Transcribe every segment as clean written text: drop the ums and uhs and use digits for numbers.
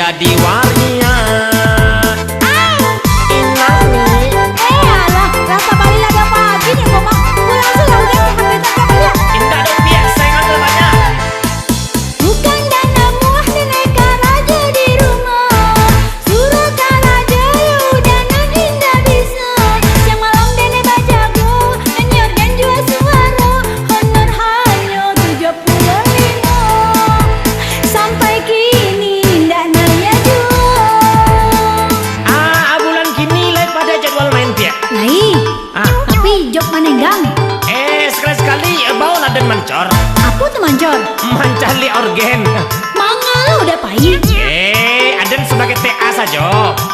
jadi waria. Alah, rasa balik lagi apa gini kok mak? Pulang sudah udah sampai tak balik. Indah dong biar saya ngambil banyak. Bukan dana muah nenek raja di rumah. Suruh kalah jaya udanan indah bisa. Siang malam dene bajago, nyanyi dan jual suara. Honor hanya 75. Sampai kini ndak nanya jual. Bulan kini lain pada jadwal main dia. Lai, tapi jok manenggang. Sekali-sekali bawa dan mancor. Aku tuh mancor. Mancali organ. Mangga lu udah pahit. Aden sebagai TA saja.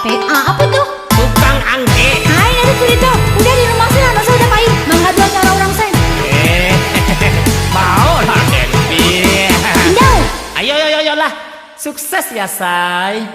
PA apa tuh? Tukang angke. Hai, ada cerita. Udah di rumah saya, masa udah pahit. Mangga dua cara orang saya. Mau lah Den. Pindah. Ayo lah. Sukses ya, say.